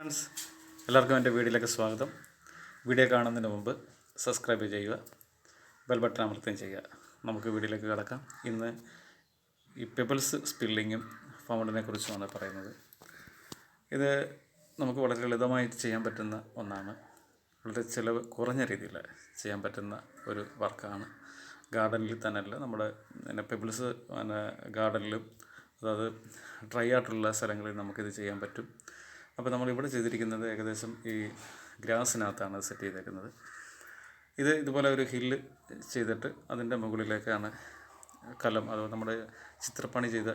Friends, എല്ലാവർക്കും എൻ്റെ വീഡിയോയിലേക്ക് സ്വാഗതം. വീഡിയോ കാണുന്നതിന് മുമ്പ് സബ്സ്ക്രൈബ് ചെയ്യുക, ബെൽ ബട്ടൺ അമർത്തുകയും ചെയ്യുക. നമുക്ക് വീഡിയോയിലേക്ക് കടക്കാം. ഇന്ന് ഈ പെബിൾസ് സ്പില്ലിങ്ങും ഫൗണ്ടനെ കുറിച്ചുമാണ് പറയുന്നത്. ഇത് നമുക്ക് വളരെ ലളിതമായിട്ട് ചെയ്യാൻ പറ്റുന്ന ഒന്നാണ്. വളരെ ചിലവ് കുറഞ്ഞ രീതിയിൽ ചെയ്യാൻ പറ്റുന്ന ഒരു വർക്കാണ്. ഗാർഡനിൽ തന്നെയല്ല, നമ്മുടെ പെബിൾസ് ഗാർഡനിലും, അതായത് ഡ്രൈ ആയിട്ടുള്ള സ്ഥലങ്ങളിൽ നമുക്കിത് ചെയ്യാൻ പറ്റും. അപ്പോൾ നമ്മളിവിടെ ചെയ്തിരിക്കുന്നത് ഏകദേശം ഈ ഗ്രാസിനകത്താണ് സെറ്റ് ചെയ്തേക്കുന്നത്. ഇതുപോലെ ഒരു ഹില്ല് ചെയ്തിട്ട് അതിൻ്റെ മുകളിലേക്കാണ് കലം, അത് നമ്മുടെ ചിത്രപ്പണി ചെയ്ത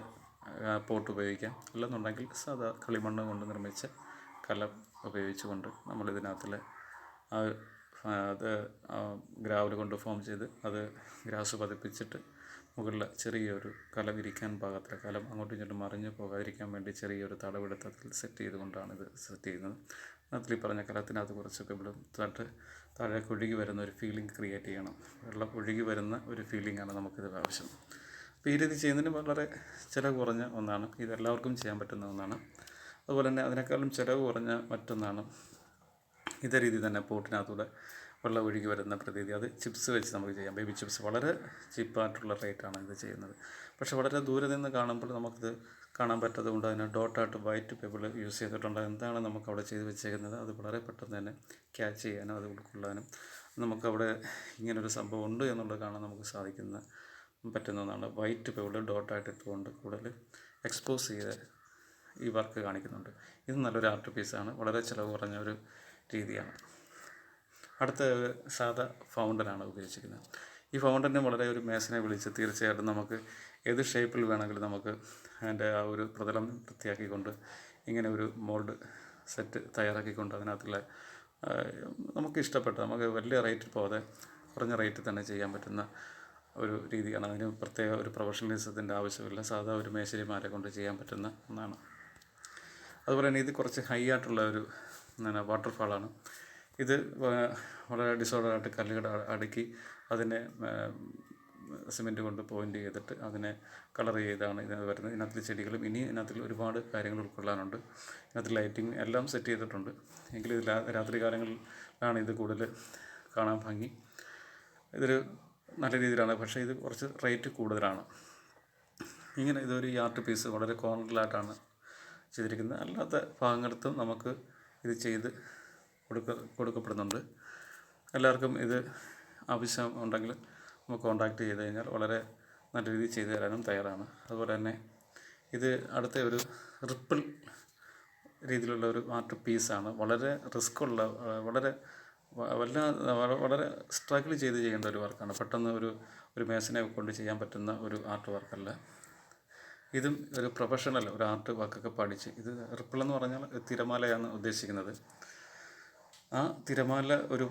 പോട്ട് ഉപയോഗിക്കാം. അല്ലെന്നുണ്ടെങ്കിൽ സാധാ കളിമണ്ണ് കൊണ്ട് നിർമ്മിച്ച കലം ഉപയോഗിച്ചുകൊണ്ട് നമ്മളിതിനകത്തിൽ അത് ഗ്രാവൽ കൊണ്ട് ഫോം ചെയ്ത് അത് ഗ്രാസ് പതിപ്പിച്ചിട്ട് മുകളിൽ ചെറിയൊരു കലം ഇരിക്കാൻ പാകത്തിൽ, കലം അങ്ങോട്ടും ഇങ്ങോട്ടും മറിഞ്ഞു പോകാതിരിക്കാൻ വേണ്ടി ചെറിയൊരു തടവെടുത്ത് അതിൽ സെറ്റ് ചെയ്തുകൊണ്ടാണ് ഇത് സെറ്റ് ചെയ്യുന്നത്. അതിൽ ഈ പറഞ്ഞ കലത്തിനകത്ത് കുറച്ച് പെബിളും താഴേക്ക് ഒഴുകി വരുന്ന ഒരു ഫീലിംഗ് ക്രിയേറ്റ് ചെയ്യണം. വെള്ളം ഒഴുകി വരുന്ന ഒരു ഫീലിംഗാണ് നമുക്കിത് ആവശ്യം. അപ്പോൾ ഈ രീതി ചെയ്യുന്നതിന് വളരെ ചിലവ് കുറഞ്ഞ ഒന്നാണ്. ഇതെല്ലാവർക്കും ചെയ്യാൻ പറ്റുന്ന ഒന്നാണ്. അതുപോലെ തന്നെ അതിനേക്കാളും ചിലവ് കുറഞ്ഞ മറ്റൊന്നാണ് ഇതേ രീതി തന്നെ പോട്ടിനകത്തൂടെ വെള്ളം ഒഴുകി വരുന്ന പ്രതീതി. അത് ചിപ്സ് വെച്ച് നമുക്ക് ചെയ്യാം. ബേബി ചിപ്സ് വളരെ ചീപ്പായിട്ടുള്ള റേറ്റാണ് ഇത് ചെയ്യുന്നത്. പക്ഷേ വളരെ ദൂരെ നിന്ന് കാണുമ്പോൾ നമുക്കിത് കാണാൻ പറ്റാത്തത് കൊണ്ട് അതിന് ഡോട്ടായിട്ട് വൈറ്റ് പെബിൾ യൂസ് ചെയ്തിട്ടുണ്ട്. എന്താണ് നമുക്കവിടെ ചെയ്ത് വെച്ചേക്കുന്നത് അത് വളരെ പെട്ടെന്ന് തന്നെ ക്യാച്ച് ചെയ്യാനും അത് ഉൾക്കൊള്ളാനും നമുക്കവിടെ ഇങ്ങനൊരു സംഭവം ഉണ്ട് എന്നുള്ളത് കാണാൻ നമുക്ക് പറ്റുന്ന ഒന്നാണ്. വൈറ്റ് പെബിൾ ഡോട്ടായിട്ട് ഇട്ടുകൊണ്ട് കൂടുതൽ എക്സ്പോസ് ചെയ്ത് ഈ വർക്ക് കാണിക്കുന്നുണ്ട്. ഇത് നല്ലൊരു ആർട്ട് പീസാണ്. വളരെ ചിലവ് കുറഞ്ഞ ഒരു രീതിയാണ്. അടുത്ത സാധാ ഫൗണ്ടനാണ് ഉപയോഗിച്ചിരിക്കുന്നത്. ഈ ഫൗണ്ടനെ വളരെ ഒരു മേസനെ വിളിച്ച് തീർച്ചയായിട്ടും നമുക്ക് ഏത് ഷേപ്പിൽ വേണമെങ്കിലും നമുക്ക് അതിൻ്റെ ആ ഒരു പ്രതലം വൃത്തിയാക്കിക്കൊണ്ട് ഇങ്ങനെ ഒരു മോൾഡ് സെറ്റ് തയ്യാറാക്കിക്കൊണ്ട് അതിനകത്തുള്ള നമുക്ക് വലിയ റേറ്റ് പോകാതെ കുറഞ്ഞ റേറ്റിൽ തന്നെ ചെയ്യാൻ പറ്റുന്ന ഒരു രീതിയാണ്. അതിന് പ്രത്യേക ഒരു പ്രൊഫഷണലിസത്തിൻ്റെ ആവശ്യമില്ല. സാധാ ഒരു മേശരിമാരെ കൊണ്ട് ചെയ്യാൻ പറ്റുന്ന ഒന്നാണ്. അതുപോലെ തന്നെ ഇത് കുറച്ച് ഹൈ ആയിട്ടുള്ള ഒരു വാട്ടർഫാളാണ്. ഇത് വളരെ ഡിസോർഡറായിട്ട് കല്ലുകൾ അടുക്കി അതിനെ സിമെൻറ്റ് കൊണ്ട് പോയിൻ്റ് ചെയ്തിട്ട് അതിനെ കളർ ചെയ്താണ് ഇതിനകത്ത് വരുന്നത്. ഇതിനകത്ത് ചെടികളും ഇതിനകത്തിൽ ഒരുപാട് കാര്യങ്ങൾ ഉൾക്കൊള്ളാനുണ്ട്. ഇതിനകത്ത് ലൈറ്റിംഗ് എല്ലാം സെറ്റ് ചെയ്തിട്ടുണ്ട്. എങ്കിലും ഇത് രാത്രി കാലങ്ങളിലാണ് ഇത് കൂടുതൽ കാണാൻ ഭംഗി. ഇതൊരു നല്ല രീതിയിലാണ്, പക്ഷേ ഇത് കുറച്ച് റേറ്റ് കൂടുതലാണ്. ഇങ്ങനെ ഇതൊരു ആർട്ട് പീസ് വളരെ കോർണറിലായിട്ടാണ് ചെയ്തിരിക്കുന്നത്. അല്ലാത്ത ഭാഗങ്ങളിടത്തും നമുക്ക് ഇത് ചെയ്ത് കൊടുക്കപ്പെടുന്നുണ്ട്. എല്ലാവർക്കും ഇത് ആവശ്യം ഉണ്ടെങ്കിൽ നമുക്ക് കോൺടാക്റ്റ് ചെയ്ത് കഴിഞ്ഞാൽ വളരെ നല്ല രീതിയിൽ ചെയ്തു തരാനും തയ്യാറാണ്. അതുപോലെ തന്നെ ഇത് അടുത്ത ഒരു റിപ്പിൾ രീതിയിലുള്ള ഒരു ആർട്ട് പീസാണ്. വളരെ റിസ്ക്കുള്ള, വളരെ സ്ട്രഗിൾ ചെയ്യേണ്ട ഒരു വർക്കാണ്. പെട്ടെന്ന് ഒരു മേസനെ കൊണ്ട് ചെയ്യാൻ പറ്റുന്ന ഒരു ആർട്ട് വർക്കല്ല. ഇതും ഒരു പ്രൊഫഷണൽ ഒരു ആർട്ട് വർക്കൊക്കെ പഠിച്ച്, ഇത് റിപ്പിൾ എന്ന് പറഞ്ഞാൽ തിരമാലയാണ് ഉദ്ദേശിക്കുന്നത്. ആ തിരമാല ഒരു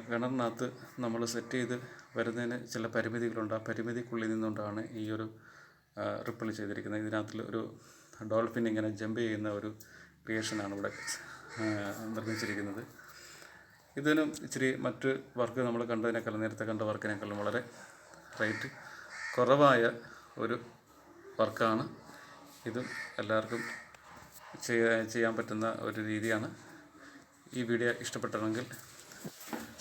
കിണറിനകത്ത് നമ്മൾ സെറ്റ് ചെയ്ത് വരുന്നതിന് ചില പരിമിതികളുണ്ട്. ആ പരിമിതിക്കുള്ളിൽ നിന്നുകൊണ്ടാണ് ഈ ഒരു റിപ്പിൾ ചെയ്തിരിക്കുന്നത്. ഇതിനകത്തിൽ ഒരു ഡോൾഫിൻ ഇങ്ങനെ ജമ്പ് ചെയ്യുന്ന ഒരു ക്രിയേഷനാണ് ഇവിടെ നിർമ്മിച്ചിരിക്കുന്നത്. ഇതിനും ഇച്ചിരി മറ്റ് വർക്ക് നമ്മൾ നേരത്തെ കണ്ട വർക്കിനേക്കാളും വളരെ റേറ്റ് കുറവായ ഒരു വർക്കാണ്. ഇതും എല്ലാവർക്കും ചെയ്യാൻ പറ്റുന്ന ഒരു രീതിയാണ്. ഈ വീഡിയോ ഇഷ്ടപ്പെട്ടെങ്കിൽ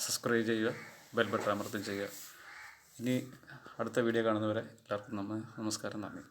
സബ്സ്ക്രൈബ് ചെയ്യുക, ബെൽ ബട്ടൺ അമർത്തുകയും ചെയ്യുക. ഇനി അടുത്ത വീഡിയോ കാണുന്നവരെ എല്ലാവർക്കും നമസ്കാരം, നന്ദി.